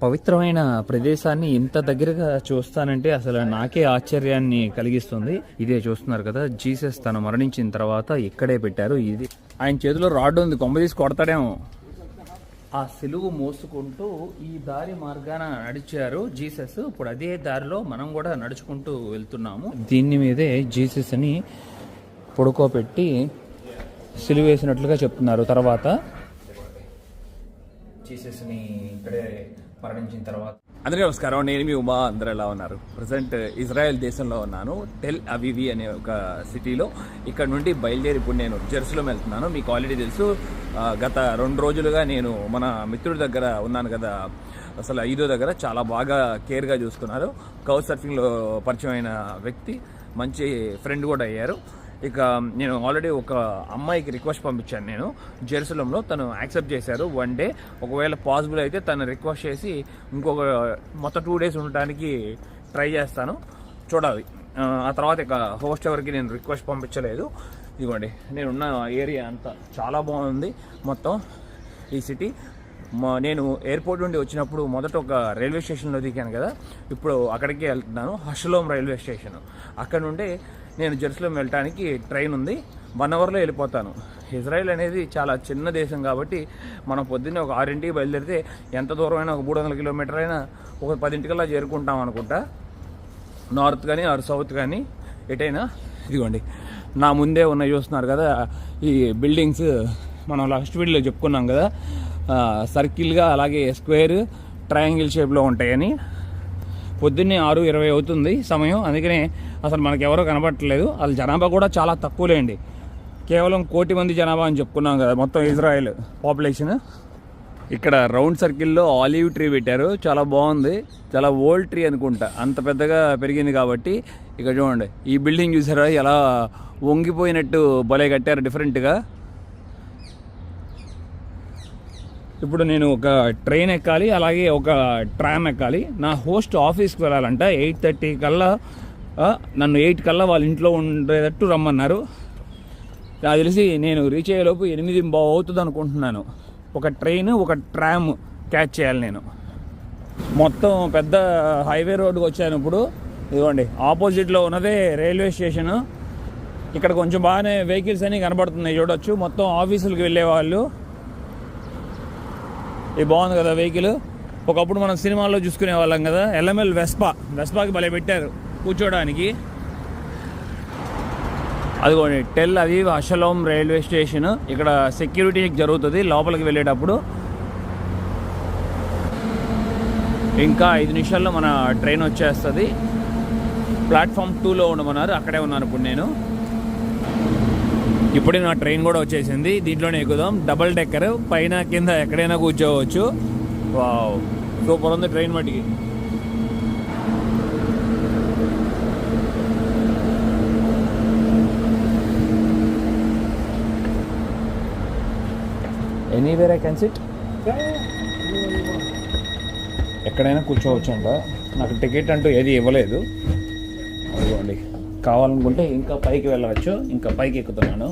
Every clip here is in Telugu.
పవిత్రమైన ప్రదేశాన్ని ఇంత దగ్గరగా చూస్తానంటే అసలు నాకే ఆశ్చర్యాన్ని కలిగిస్తుంది. ఇదే చూస్తున్నారు కదా, జీసస్ తను మరణించిన తర్వాత ఇక్కడే పెట్టారు. ఇది ఆయన చేతిలో రాడ్ ఉంది, కొమ్మ తీసి కొడతాడేమో. ఆ సిలువు మోసుకుంటూ ఈ దారి మార్గాన నడిచారు జీసస్. ఇప్పుడు అదే దారిలో మనం కూడా నడుచుకుంటూ వెళ్తున్నాము. దీని మీదే జీసస్ అని పడుకోబెట్టి సిలువ వేసినట్లుగా చెప్తున్నారు. తర్వాత జీసస్ని ఇక్కడే మరణించిన తర్వాత. అందరికీ నమస్కారం, నేను మీ ఉమా. అందరూ ఎలా ఉన్నారు? ప్రజెంట్ ఇజ్రాయెల్ దేశంలో ఉన్నాను, టెల్ అవీవి అనే ఒక సిటీలో. ఇక్కడ నుండి బయలుదేరి ఇప్పుడు నేను జెరూసలేం వెళ్తున్నాను. మీకు ఆల్రెడీ తెలుసు, గత 2 రోజులుగా నేను మన మిత్రుడి దగ్గర ఉన్నాను కదా, అసలు 5వ దగ్గర చాలా బాగా కేర్గా చూసుకున్నారు. కౌచ్ సర్ఫింగ్లో పరిచయమైన వ్యక్తి, మంచి ఫ్రెండ్ కూడా అయ్యారు. ఇక నేను ఆల్రెడీ ఒక అమ్మాయికి రిక్వెస్ట్ పంపించాను నేను జెరూసలేంలో, తను యాక్సెప్ట్ చేశారు. 1 డే ఒకవేళ పాసిబుల్ అయితే తను రిక్వెస్ట్ చేసి ఇంకొక మొత్తం 2 డేస్ ఉండటానికి ట్రై చేస్తాను, చూడాలి. ఆ తర్వాత ఇక హోస్ట్ ఎవరికి నేను రిక్వెస్ట్ పంపించలేదు. ఇదిగోండి నేనున్న ఏరియా అంతా చాలా బాగుంది మొత్తం ఈ సిటీ. నేను ఎయిర్పోర్ట్ నుండి వచ్చినప్పుడు మొదట ఒక రైల్వే స్టేషన్లో దిగాను కదా, ఇప్పుడు అక్కడికి వెళ్తున్నాను, హషలోం రైల్వే స్టేషన్. అక్కడ నుండి నేను జెరూసలేం వెళ్ళటానికి ట్రైన్ ఉంది, 1 అవర్లో వెళ్ళిపోతాను. ఇజ్రాయెల్ అనేది చాలా చిన్న దేశం కాబట్టి మనం పొద్దున్నే ఒక 6ంటికి బయలుదేరితే ఎంత దూరం అయినా, ఒక 300 కిలోమీటర్ అయినా ఒక 10ంటికల్లా చేరుకుంటాం అనుకుంటా. నార్త్ కానీ ఆర్ సౌత్ కానీ ఎటైనా. ఇదిగోండి నా ముందే ఉన్నాయి చూస్తున్నారు కదా, ఈ బిల్డింగ్స్ మనం లాస్ట్ వీడియోలో చెప్పుకున్నాం కదా, సర్కిల్గా అలాగే స్క్వేర్ ట్రయాంగిల్ షేప్లో ఉంటాయని. పొద్దున్నే 6:20 అవుతుంది సమయం, అందుకనే అసలు మనకు ఎవరో కనబడట్లేదు. అసలు జనాభా కూడా చాలా తక్కువలేండి, కేవలం 1 కోటి మంది జనాభా అని చెప్పుకున్నాం కదా మొత్తం ఇజ్రాయెల్ పాపులేషన్. ఇక్కడ రౌండ్ సర్కిల్లో ఆలివ్ ట్రీ పెట్టారు, చాలా బాగుంది. చాలా ఓల్డ్ ట్రీ అనుకుంటా, అంత పెద్దగా పెరిగింది కాబట్టి. ఇక చూడండి ఈ బిల్డింగ్ చూసారా, ఎలా వంగిపోయినట్టు భలే కట్టారు డిఫరెంట్గా. ఇప్పుడు నేను ఒక ట్రైన్ ఎక్కాలి, అలాగే ఒక ట్రామ్ ఎక్కాలి. నా హోస్ట్ ఆఫీస్కి వెళ్ళాలంట 8:30 కల్లా. నన్ను 8 కల్లా వాళ్ళ ఇంట్లో ఉండేటట్టు రమ్మన్నారు. నాకు తెలిసి నేను రీచ్ అయ్యేలోపు 8:15 అవుతుంది అనుకుంటున్నాను. ఒక ట్రైన్ ఒక ట్రామ్ క్యాచ్ చేయాలి నేను. మొత్తం పెద్ద హైవే రోడ్డుకి వచ్చాను ఇప్పుడు. ఇదిగోండి ఆపోజిట్లో ఉన్నదే రైల్వే స్టేషను. ఇక్కడ కొంచెం బాగానే వెహికల్స్ అన్నీ కనబడుతున్నాయి, చూడొచ్చు. మొత్తం ఆఫీసులకు వెళ్ళేవాళ్ళు. ఇది బాగుంది కదా వెహికల్. ఒకప్పుడు మనం సినిమాల్లో చూసుకునే వాళ్ళం కదా, LML వెస్పాకి భలే పెట్టారు కూర్చోడానికి. అదిగోండి టెల్ అవీవ్ హషలోం రైల్వే స్టేషన్. ఇక్కడ సెక్యూరిటీ జరుగుతుంది లోపలికి వెళ్ళేటప్పుడు. ఇంకా 5 నిమిషాల్లో మన ట్రైన్ వచ్చేస్తుంది. ప్లాట్ఫామ్ 2లో ఉండమన్నారు, అక్కడే ఉన్నాను ఇప్పుడు నేను. ఇప్పుడే నా ట్రైన్ కూడా వచ్చేసింది, దీంట్లోనే ఎక్కుదాం. డబుల్ డెక్కర్, పైన కింద ఎక్కడైనా కూర్చోవచ్చు. వావ్, సూపర్ ఉంది ట్రైన్ మట్టికి. ఎనీవేర్ ఐ కెన్ సిట్, ఎక్కడైనా కూర్చోవచ్చు అంట. నాకు టికెట్ అంటూ ఏది ఇవ్వలేదు. అదిగోండి, కావాలనుకుంటే ఇంకా పైకి వెళ్ళవచ్చు. ఇంకా పైకి ఎక్కుతున్నాను,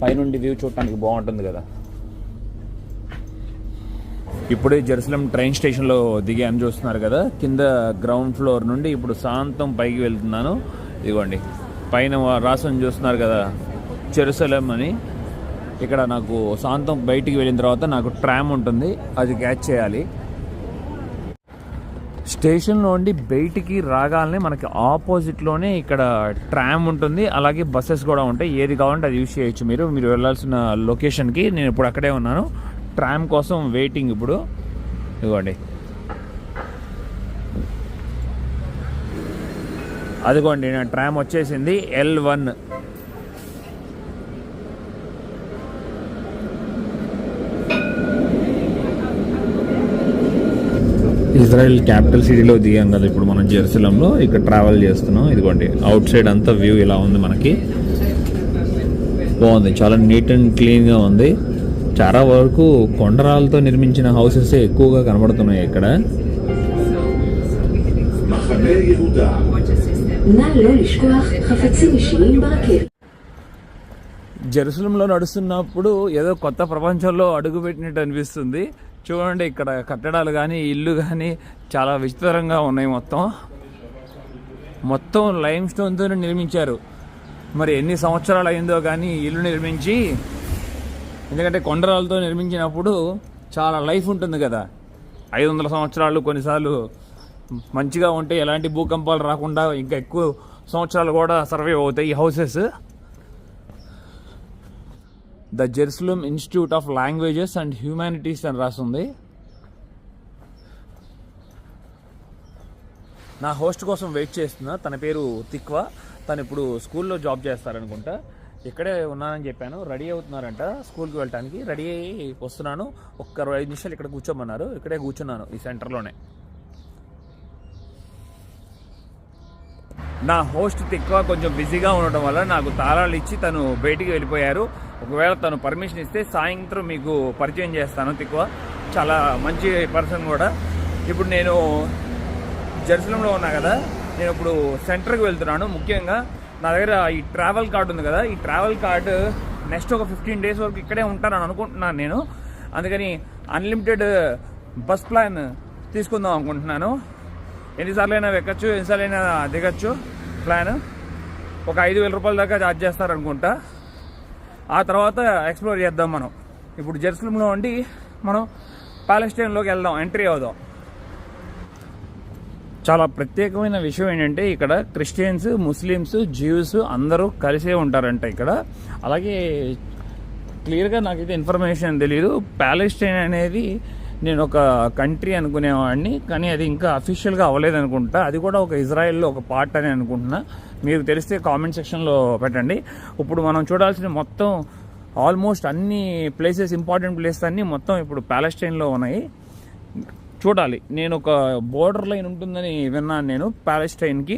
పైనుండి వ్యూ చూడటానికి బాగుంటుంది కదా. ఇప్పుడే జెరూసలేం ట్రైన్ స్టేషన్లో దిగాను, చూస్తున్నారు కదా. కింద గ్రౌండ్ ఫ్లోర్ నుండి ఇప్పుడు శాంతం పైకి వెళ్తున్నాను. ఇదిగోండి పైన రాసుని చూస్తున్నారు కదా, జెరూసలేం అని. ఇక్కడ నాకు శాంతం బయటికి వెళ్ళిన తర్వాత నాకు ట్రామ్ ఉంటుంది, అది క్యాచ్ చేయాలి. స్టేషన్లో ఉండి బయటికి రాగానే మనకి ఆపోజిట్లోనే ఇక్కడ ట్రామ్ ఉంటుంది, అలాగే బస్సెస్ కూడా ఉంటాయి. ఏది కావాలంటే అది యూజ్ చేయొచ్చు మీరు వెళ్ళాల్సిన లొకేషన్కి. నేను ఇప్పుడు అక్కడే ఉన్నాను, ట్రామ్ కోసం వెయిటింగ్. ఇప్పుడు ఇదిగోండి అదిగోండి నా ట్రామ్ వచ్చేసింది, L1. ఇజ్రాయెల్ క్యాపిటల్ సిటీలో దిగాం కదా ఇప్పుడు మనం జెరూసలేంలో. ఇక్కడ ట్రావెల్ చేస్తున్నాం. ఇదిగోండి అవుట్ సైడ్ అంతా వ్యూ ఇలా ఉంది మనకి. బాగుంది, చాలా నీట్ అండ్ క్లీన్గా ఉంది. చాలా వరకు కొండరాలతో నిర్మించిన హౌసెస్ ఎక్కువగా కనబడుతున్నాయి ఇక్కడ. జెరూసలేంలో నడుస్తున్నప్పుడు ఏదో కొత్త ప్రపంచంలో అడుగుపెట్టినట్టు అనిపిస్తుంది. చూడండి ఇక్కడ కట్టడాలు కానీ ఇల్లు కానీ చాలా విచిత్రంగా ఉన్నాయి. మొత్తం లైమ్ స్టోన్తో నిర్మించారు. మరి ఎన్ని సంవత్సరాలు అయిందో కానీ ఇల్లు నిర్మించి, ఎందుకంటే కొండరాలతో నిర్మించినప్పుడు చాలా లైఫ్ ఉంటుంది కదా, 500 సంవత్సరాలు, కొన్నిసార్లు మంచిగా ఉంటే ఎలాంటి భూకంపాలు రాకుండా ఇంకా ఎక్కువ సంవత్సరాలు కూడా సర్వైవ్ అవుతాయి ఈ houses. The Jerusalem institute of languages and humanities అని రాస్తుంది. నా హోస్ట్ కోసం వెయిట్ చేస్తున్నా. తన పేరు తిక్వా. తను ఇప్పుడు స్కూల్లో జాబ్ చేస్తారనుకుంటా. ఇక్కడే ఉన్నానని చెప్పాను. రెడీ అవుతున్నారంట స్కూల్కి వెళ్ళటానికి. రెడీ అయ్యి వస్తున్నాను. 5 నిమిషాలు ఇక్కడ కూర్చోమన్నారు. ఇక్కడే కూర్చున్నాను ఈ సెంటర్లోనే. నా హోస్ట్ తిక్వా కొంచెం బిజీగా ఉండటం వల్ల నాకు తాళాలు ఇచ్చి తను బయటికి వెళ్ళిపోయారు. ఒకవేళ తను పర్మిషన్ ఇస్తే సాయంత్రం మీకు పరిచయం చేస్తాను. తిక్వా చాలా మంచి పర్సన్ కూడా. ఇప్పుడు నేను జెరూసలేంలో ఉన్నా కదా, నేను ఇప్పుడు సెంటర్కి వెళ్తున్నాను. ముఖ్యంగా నా దగ్గర ఈ ట్రావెల్ కార్డు ఉంది కదా, ఈ ట్రావెల్ కార్డు నెక్స్ట్ ఒక 15 days వరకు ఇక్కడే ఉంటానని అనుకుంటున్నాను నేను. అందుకని అన్లిమిటెడ్ బస్ ప్లాన్ తీసుకుందాం అనుకుంటున్నాను. ఎన్నిసార్లు అయినా ఎక్కచ్చు, ఎన్నిసార్లు అయినా దిగచ్చు. ప్లాన్ ఒక 5,000 రూపాయల దాకా ఛార్జ్ చేస్తారనుకుంటా. ఆ తర్వాత ఎక్స్ప్లోర్ చేద్దాం మనం. ఇప్పుడు జెరూసలేంలో ఉండి మనం పాలెస్టైన్లోకి వెళ్దాం, ఎంట్రీ అవుదాం. చాలా ప్రత్యేకమైన విషయం ఏంటంటే ఇక్కడ క్రిస్టియన్స్, ముస్లిమ్స్, జ్యూస్ అందరూ కలిసే ఉంటారంట ఇక్కడ. అలాగే క్లియర్గా నాకైతే ఇన్ఫర్మేషన్ తెలియదు. పాలెస్టైన్ అనేది నేను ఒక కంట్రీ అనుకునేవాడిని, కానీ అది ఇంకా అఫీషియల్గా అవ్వలేదు అనుకుంటా. అది కూడా ఒక ఇజ్రాయెల్లో ఒక పార్ట్ అని అనుకుంటున్నా. మీకు తెలిస్తే కామెంట్ సెక్షన్లో పెట్టండి. ఇప్పుడు మనం చూడాల్సిన మొత్తం ఆల్మోస్ట్ అన్ని ప్లేసెస్, ఇంపార్టెంట్ ప్లేసెస్ అన్నీ మొత్తం ఇప్పుడు పాలెస్టైన్లో ఉన్నాయి. చూడాలి. నేను ఒక బోర్డర్ లైన్ ఉంటుందని విన్నాను నేను. పాలెస్టైన్కి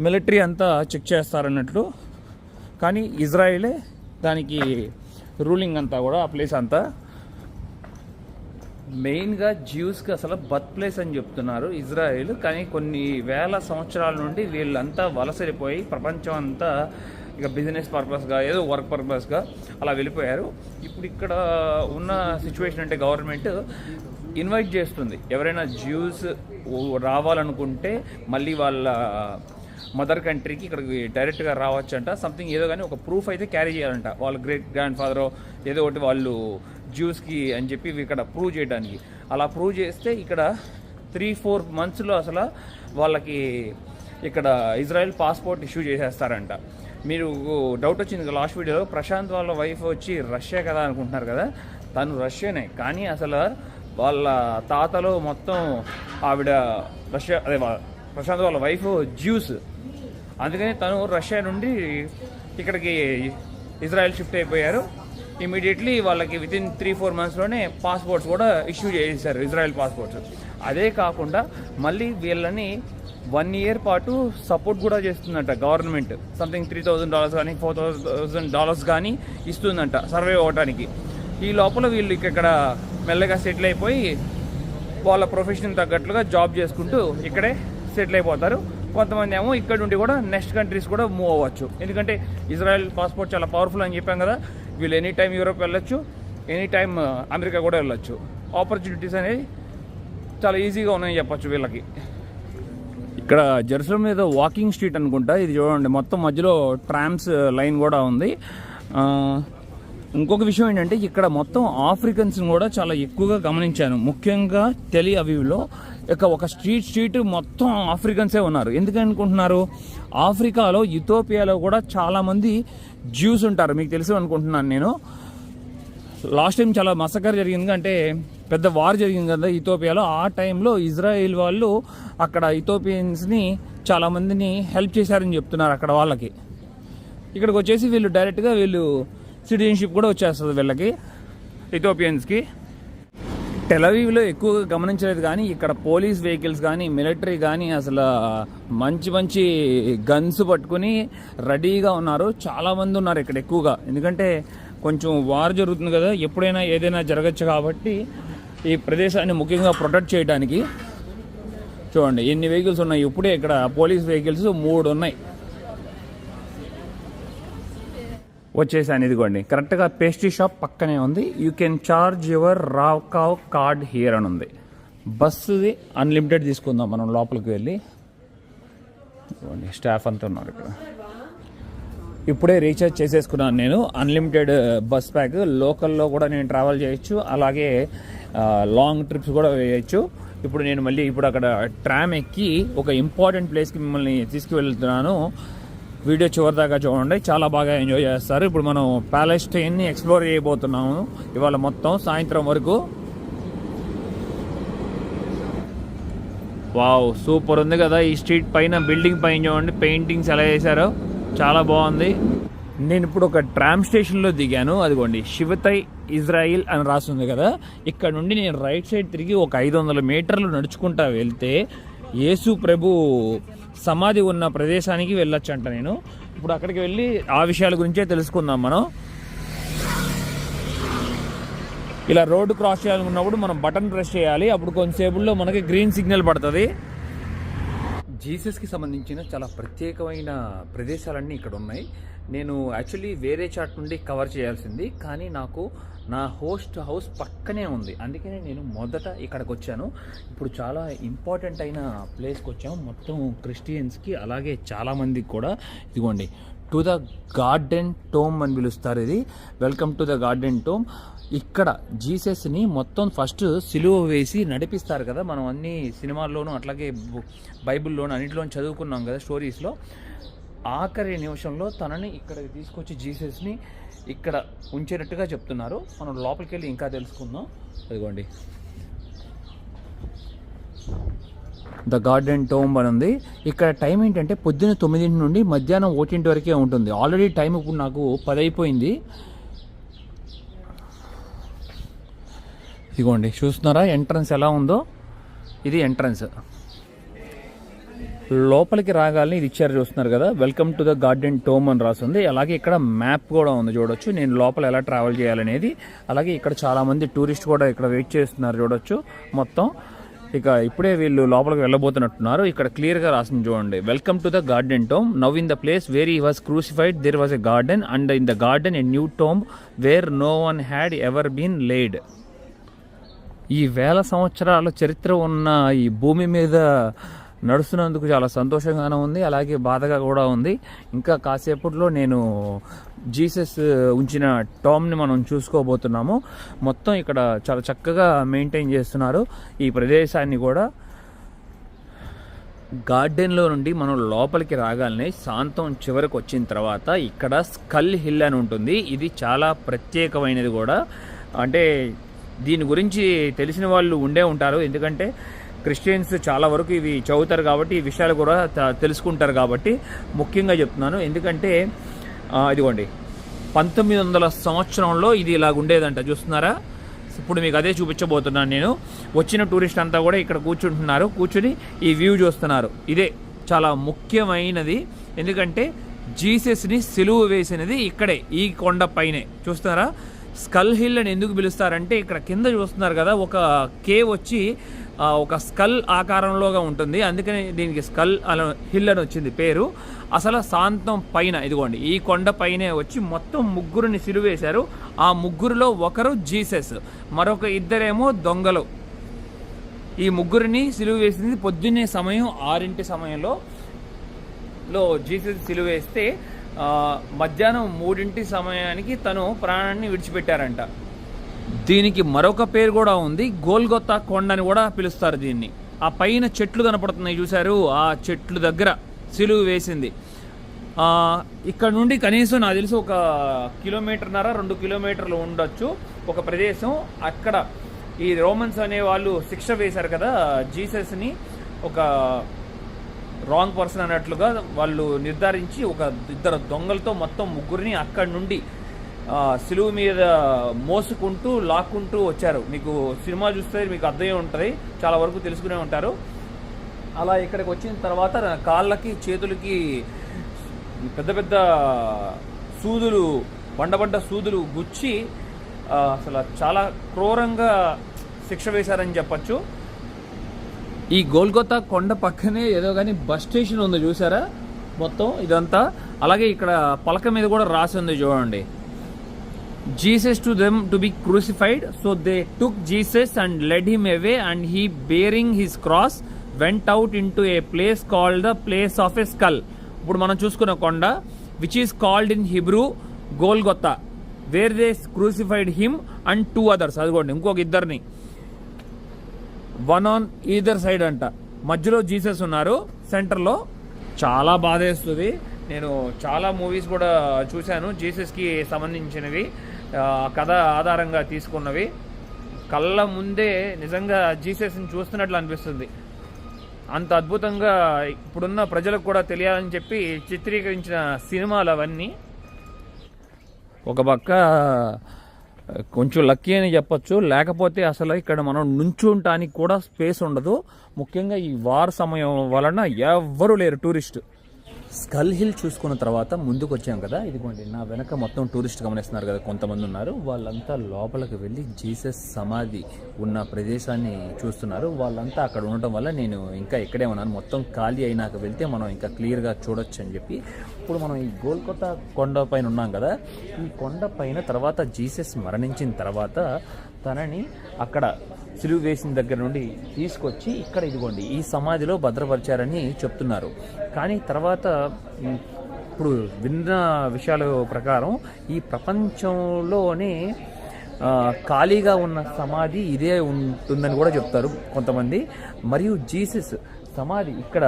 మిలిటరీ అంతా చెక్ చేస్తారన్నట్లు, కానీ ఇజ్రాయిలే దానికి రూలింగ్ అంతా కూడా, ఆ ప్లేస్ అంతా. మెయిన్గా జ్యూస్కి అసలు బర్త్ ప్లేస్ అని చెప్తున్నారు ఇజ్రాయిల్. కానీ కొన్ని వేల సంవత్సరాల నుండి వీళ్ళంతా వలసరిపోయి ప్రపంచం అంతా ఇక బిజినెస్ పర్పస్గా, ఏదో వర్క్ పర్పస్గా అలా వెళ్ళిపోయారు. ఇప్పుడు ఇక్కడ ఉన్న సిచ్యువేషన్ అంటే గవర్నమెంట్ ఇన్వైట్ చేస్తుంది. ఎవరైనా జ్యూస్ రావాలనుకుంటే మళ్ళీ వాళ్ళ మదర్ కంట్రీకి ఇక్కడికి డైరెక్ట్గా రావచ్చు అంట. సంథింగ్ ఏదో కానీ ఒక ప్రూఫ్ అయితే క్యారీ చేయాలంట. వాళ్ళ గ్రేట్ గ్రాండ్ ఫాదరో ఏదో ఒకటి వాళ్ళు జ్యూస్కి అని చెప్పి ఇక్కడ ప్రూవ్ చేయడానికి. అలా ప్రూవ్ చేస్తే ఇక్కడ 3-4 monthsలో అసలు వాళ్ళకి ఇక్కడ ఇజ్రాయెల్ పాస్పోర్ట్ ఇష్యూ చేసేస్తారంట. మీరు డౌట్ వచ్చింది లాస్ట్ వీడియోలో, ప్రశాంత్ వాళ్ళ వైఫ్ వచ్చి రష్యా కదా అనుకుంటున్నారు కదా, తను రష్యానే. కానీ అసలు వాళ్ళ తాతలో మొత్తం ఆవిడ రష్యా, అదే ప్రశాంత్ వాళ్ళ వైఫ్ జ్యూస్. అందుకని తను రష్యా నుండి ఇక్కడికి ఇజ్రాయెల్ షిఫ్ట్ అయిపోయారు. ఇమీడియట్లీ వాళ్ళకి వితిన్ 3-4 monthsలోనే పాస్పోర్ట్స్ కూడా ఇష్యూ చేశారు, ఇజ్రాయెల్ పాస్పోర్ట్స్. అదే కాకుండా మళ్ళీ వీళ్ళని 1 year పాటు సపోర్ట్ కూడా చేస్తుందంట గవర్నమెంట్. సంథింగ్ $3,000 కానీ $4,000 కానీ ఇస్తుందంట సర్వే అవ్వడానికి. ఈ లోపల వీళ్ళు ఇక్కడ మెల్లగా సెటిల్ అయిపోయి వాళ్ళ ప్రొఫెషన్ తగ్గట్లుగా జాబ్ చేసుకుంటూ ఇక్కడే సెటిల్ అయిపోతారు. కొంతమంది ఏమో ఇక్కడ నుండి కూడా నెక్స్ట్ కంట్రీస్ కూడా మూవ్ అవ్వచ్చు. ఎందుకంటే ఇజ్రాయెల్ పాస్పోర్ట్ చాలా పవర్ఫుల్ అని చెప్పాం కదా. వీళ్ళు ఎనీ టైం యూరోప్ వెళ్ళొచ్చు, ఎనీ టైం అమెరికా కూడా వెళ్ళొచ్చు. ఆపర్చునిటీస్ అనేది చాలా ఈజీగా ఉన్నాయని చెప్పచ్చు వీళ్ళకి. ఇక్కడ జెరూసలేం మీద వాకింగ్ స్ట్రీట్ అనుకుంటా. ఇది చూడండి, మొత్తం మధ్యలో ట్రామ్స్ లైన్ కూడా ఉంది. ఇంకొక విషయం ఏంటంటే ఇక్కడ మొత్తం ఆఫ్రికన్స్ని కూడా చాలా ఎక్కువగా గమనించాను. ముఖ్యంగా టెల్ అవీవ్లో ఒక స్ట్రీట్ మొత్తం ఆఫ్రికన్సే ఉన్నారు. ఎందుకనుకుంటున్నారు? ఆఫ్రికాలో ఇథియోపియాలో కూడా చాలామంది జ్యూస్ ఉంటారు. మీకు తెలుసు అనుకుంటున్నాను నేను. లాస్ట్ టైం చాలా మసకర్ జరిగింది, అంటే పెద్ద వార్ జరిగింది కదా ఇథియోపియాలో. ఆ టైంలో ఇజ్రాయిల్ వాళ్ళు అక్కడ ఇథియోపియన్స్ని చాలామందిని హెల్ప్ చేశారని చెప్తున్నారు అక్కడ వాళ్ళకి. ఇక్కడికి వచ్చేసి వీళ్ళు డైరెక్ట్గా సిటిజన్షిప్ కూడా వచ్చేస్తుంది వీళ్ళకి, ఇథియోపియన్స్కి. టెల్ అవీవ్లో ఎక్కువగా గమనించలేదు, కానీ ఇక్కడ పోలీస్ వెహికల్స్ కానీ మిలిటరీ కానీ అసలు మంచి గన్స్ పట్టుకుని రెడీగా ఉన్నారు. చాలామంది ఉన్నారు ఇక్కడ ఎక్కువగా. ఎందుకంటే కొంచెం వార్ జరుగుతుంది కదా, ఎప్పుడైనా ఏదైనా జరగచ్చు కాబట్టి ఈ ప్రదేశాన్ని ముఖ్యంగా ప్రొటెక్ట్ చేయడానికి. చూడండి ఎన్ని వెహికల్స్ ఉన్నాయి. ఇప్పుడే ఇక్కడ పోలీస్ వెహికల్స్ 3 ఉన్నాయి. వచ్చేసాను. ఇదిగోండి కరెక్ట్గా పేస్ట్రీ షాప్ పక్కనే ఉంది. You can charge your RavKav card here అని ఉంది. బస్సుది అన్లిమిటెడ్ తీసుకుందాం మనం లోపలికి వెళ్ళి. స్టాఫ్ అంతా ఉన్నారు ఇక్కడ. ఇప్పుడే రీఛార్జ్ చేసేసుకున్నాను నేను. Unlimited bus pack. లోకల్లో కూడా నేను ట్రావెల్ చేయొచ్చు, అలాగే లాంగ్ ట్రిప్స్ కూడా వేయచ్చు. ఇప్పుడు నేను మళ్ళీ అక్కడ ట్రామ్ ఎక్కి ఒక ఇంపార్టెంట్ ప్లేస్కి మిమ్మల్ని తీసుకువెళ్తున్నాను. వీడియో చివరి దాకా చూడండి, చాలా బాగా ఎంజాయ్ చేస్తారు. ఇప్పుడు మనం ప్యాలెస్టైన్ని ఎక్స్ప్లోర్ చేయబోతున్నాము ఇవాళ మొత్తం సాయంత్రం వరకు. వావ్, సూపర్ ఉంది కదా ఈ స్ట్రీట్ పైన. బిల్డింగ్ పైన చూడండి పెయింటింగ్స్ ఎలా చేశారో, చాలా బాగుంది. నేను ఇప్పుడు ఒక ట్రామ్ స్టేషన్లో దిగాను. అదిగోండి శివతై ఇజ్రాయిల్ అని రాస్తుంది కదా. ఇక్కడ నుండి నేను రైట్ సైడ్ తిరిగి ఒక 500 మీటర్లు నడుచుకుంటా వెళ్తే యేసు ప్రభు సమాధి ఉన్న ప్రదేశానికి వెళ్ళొచ్చంట. నేను ఇప్పుడు అక్కడికి వెళ్ళి ఆ విషయాల గురించే తెలుసుకుందాం మనం. ఇలా రోడ్డు క్రాస్ చేయాలనుకున్నప్పుడు మనం బటన్ ప్రెస్ చేయాలి. అప్పుడు కొంతసేపుల్లో మనకి గ్రీన్ సిగ్నల్ పడుతుంది. జీసస్కి సంబంధించిన చాలా ప్రత్యేకమైన ప్రదేశాలన్నీ ఇక్కడ ఉన్నాయి. నేను యాక్చువల్లీ వేరే చాట్ నుండి కవర్ చేయాల్సింది, కానీ నాకు నా హోస్ట్ హౌస్ పక్కనే ఉంది. అందుకనే నేను మొదట ఇక్కడికి వచ్చాను. ఇప్పుడు చాలా ఇంపార్టెంట్ అయిన ప్లేస్కి వచ్చాము. మొత్తం క్రిస్టియన్స్కి, అలాగే చాలామందికి కూడా. ఇదిగోండి టు ద గార్డెన్ టోమ్ అని పిలుస్తారు. ఇది welcome to the garden tome. ఇక్కడ జీసస్ని మొత్తం ఫస్ట్ సిలువ వేసి నడిపిస్తారు కదా. మనం అన్ని సినిమాల్లోనూ అట్లాగే బైబిల్లోనూ అన్నింటిలోనూ చదువుకున్నాం కదా స్టోరీస్లో. ఆఖరి నిమిషంలో తనని ఇక్కడికి తీసుకొచ్చి జీసస్ని ఇక్కడ ఉంచేటట్టుగా చెప్తున్నారు. మనం లోపలికి వెళ్ళి ఇంకా తెలుసుకుందాం. అదిగోండి ద గార్డెన్ టోమ్ అని ఉంది. ఇక్కడ టైం ఏంటంటే పొద్దున్న 9 నుండి మధ్యాహ్నం 1 వరకే ఉంటుంది. ఆల్రెడీ టైం ఇప్పుడు నాకు 10 అయిపోయింది. ఇదిగోండి చూస్తున్నారా ఎంట్రన్స్ ఎలా ఉందో. ఇది ఎంట్రన్స్. లోపలికి రాగాలని ఇది ఇచ్చారు చూస్తున్నారు కదా, welcome to the garden tome అని రాస్తుంది. అలాగే ఇక్కడ మ్యాప్ కూడా ఉంది చూడొచ్చు, నేను లోపల ఎలా ట్రావెల్ చేయాలనేది. అలాగే ఇక్కడ చాలామంది టూరిస్ట్ కూడా ఇక్కడ వెయిట్ చేస్తున్నారు చూడొచ్చు మొత్తం. ఇక ఇప్పుడే వీళ్ళు లోపలికి వెళ్ళబోతున్నట్టున్నారు. ఇక్కడ క్లియర్గా రాసింది చూడండి, welcome to the garden tomb. Now in the place where he was crucified there was a garden and in the garden a new tomb where no one had ever been laid. ఈ 1000 సంవత్సరాల చరిత్ర ఉన్న ఈ భూమి మీద నడుస్తున్నందుకు చాలా సంతోషంగానే ఉంది, అలాగే బాధగా కూడా ఉంది. ఇంకా కాసేపట్లో నేను జీసస్ ఉంచిన టామ్ని మనం చూసుకోబోతున్నాము. మొత్తం ఇక్కడ చాలా చక్కగా మెయింటైన్ చేస్తున్నారు ఈ ప్రదేశాన్ని కూడా. గార్డెన్లో నుండి మనం లోపలికి రాగానే శాంతం చివరికి వచ్చిన తర్వాత ఇక్కడ స్కల్ హిల్ అని ఉంటుంది. ఇది చాలా ప్రత్యేకమైనది కూడా. అంటే దీని గురించి తెలిసిన వాళ్ళు ఉండే ఉంటారు, ఎందుకంటే క్రిస్టియన్స్ చాలా వరకు ఇవి చదువుతారు కాబట్టి ఈ విషయాలు కూడా తెలుసుకుంటారు కాబట్టి ముఖ్యంగా చెప్తున్నాను. ఎందుకంటే ఇదిగోండి 1900 సంవత్సరంలో ఇది ఇలాగ ఉండేదంట. చూస్తున్నారా, ఇప్పుడు మీకు అదే చూపించబోతున్నాను నేను. వచ్చిన టూరిస్ట్ అంతా కూడా ఇక్కడ కూర్చుంటున్నారు, కూర్చుని ఈ వ్యూ చూస్తున్నారు. ఇదే చాలా ముఖ్యమైనది, ఎందుకంటే జీసస్ని సిలువ వేసినది ఇక్కడే, ఈ కొండ పైనే. చూస్తున్నారా, స్కల్ హిల్ అని ఎందుకు పిలుస్తారంటే ఇక్కడ కింద చూస్తున్నారు కదా, ఒక కేవ్ వచ్చి ఒక స్కల్ ఆకారంలోగా ఉంటుంది, అందుకని దీనికి స్కల్ హిల్ అని వచ్చింది పేరు. అసలు శాంతం పైన ఇదిగోండి ఈ కొండ పైనే వచ్చి మొత్తం ముగ్గురిని సిలువేశారు. ఆ ముగ్గురులో ఒకరు జీసస్, మరొక ఇద్దరేమో దొంగలు. ఈ ముగ్గురిని సిలువ వేసింది పొద్దున్నే సమయం 6 సమయంలో జీసస్ సిలువ వేస్తే మధ్యాహ్నం 3 సమయానికి తను ప్రాణాన్ని విడిచిపెట్టారంట. దీనికి మరొక పేరు కూడా ఉంది, గోల్గొతా కొండ అని కూడా పిలుస్తారు దీన్ని. ఆ పైన చెట్లు కనపడుతున్నాయి చూశారు, ఆ చెట్లు దగ్గర సిలువ వేసింది. ఇక్కడ నుండి కనీసం నాకు తెలిసి 1.5 కిలోమీటర్న్నర 2 కిలోమీటర్లు ఉండొచ్చు ఒక ప్రదేశం. అక్కడ ఈ రోమన్స్ అనే వాళ్ళు శిక్ష వేశారు కదా జీసస్ని, ఒక రాంగ్ పర్సన్ అన్నట్లుగా వాళ్ళు నిర్ధారించి ఒక 2 దొంగలతో మొత్తం ముగ్గురిని అక్కడి నుండి సిలువ మీద మోసుకుంటూ లాక్కుంటూ వచ్చారు. మీకు సినిమా చూస్తే మీకు అర్థమై ఉంటుంది, చాలా వరకు తెలుసుకునే ఉంటారు. అలా ఇక్కడికి వచ్చిన తర్వాత కాళ్ళకి చేతులకి పెద్ద పెద్ద సూదులు, బండబడ్డ సూదులు గుచ్చి అసలు చాలా క్రూరంగా శిక్ష వేశారని చెప్పచ్చు. ఈ గోల్గొతా కొండ పక్కనే ఏదో కానీ బస్ స్టేషన్ ఉంది చూసారా మొత్తం ఇదంతా. అలాగే ఇక్కడ పలక మీద కూడా రాసి ఉంది చూడండి, Jesus to them to be crucified. So they took Jesus and led him away, and he bearing his cross went out into a place called the place of a skull. ఇప్పుడు మనం చూసుకున్న కొండ which is called in Hebrew Golgotha, where they crucified him and 2 others. అదిగోండి ఇంకొక ఇద్దరిని, వన్ ఆన్ ఈదర్ సైడ్ అంట. మధ్యలో జీసస్ ఉన్నారు సెంటర్లో. చాలా బాధేస్తుంది. నేను చాలా మూవీస్ కూడా చూశాను జీసస్కి సంబంధించినవి, కథ ఆధారంగా తీసుకున్నవి. కళ్ళ ముందే నిజంగా జీసస్ని చూస్తున్నట్లు అనిపిస్తుంది. అంత అద్భుతంగా ఇప్పుడున్న ప్రజలకు కూడా తెలియాలని చెప్పి చిత్రీకరించిన సినిమాలు అవన్నీ. ఒక పక్క కొంచెం లక్కీ అని చెప్పొచ్చు, లేకపోతే అసలు ఇక్కడ మనం నుంచుంటానికి కూడా స్పేస్ ఉండదు. ముఖ్యంగా ఈ వార్ సమయం వలన ఎవ్వరూ లేరు టూరిస్ట్. స్కల్ హిల్ చూసుకున్న తర్వాత ముందుకు వచ్చాం కదా, ఇదిగోండి నా వెనక మొత్తం టూరిస్ట్ గమనిస్తున్నారు కదా, కొంతమంది ఉన్నారు. వాళ్ళంతా లోపలికి వెళ్ళి జీసస్ సమాధి ఉన్న ప్రదేశాన్ని చూస్తున్నారు. వాళ్ళంతా అక్కడ ఉండటం వల్ల నేను ఇంకా ఇక్కడే ఉన్నాను. మొత్తం ఖాళీ అయినాక వెళ్తే మనం ఇంకా క్లియర్గా చూడొచ్చు అని చెప్పి. ఇప్పుడు మనం ఈ గోల్కొతా కొండ పైన ఉన్నాం కదా, ఈ కొండ పైన తర్వాత జీసస్ మరణించిన తర్వాత తనని అక్కడ సిలువ వేసిన దగ్గర నుండి తీసుకొచ్చి ఇక్కడ ఇదిగోండి ఈ సమాధిలో భద్రపరిచారని చెప్తున్నారు. కానీ తర్వాత ఇప్పుడు విన్న విషయాల ప్రకారం ఈ ప్రపంచంలోనే ఖాళీగా ఉన్న సమాధి ఇదే ఉంటుందని కూడా చెప్తారు కొంతమంది. మరియు జీసస్ సమాధి ఇక్కడ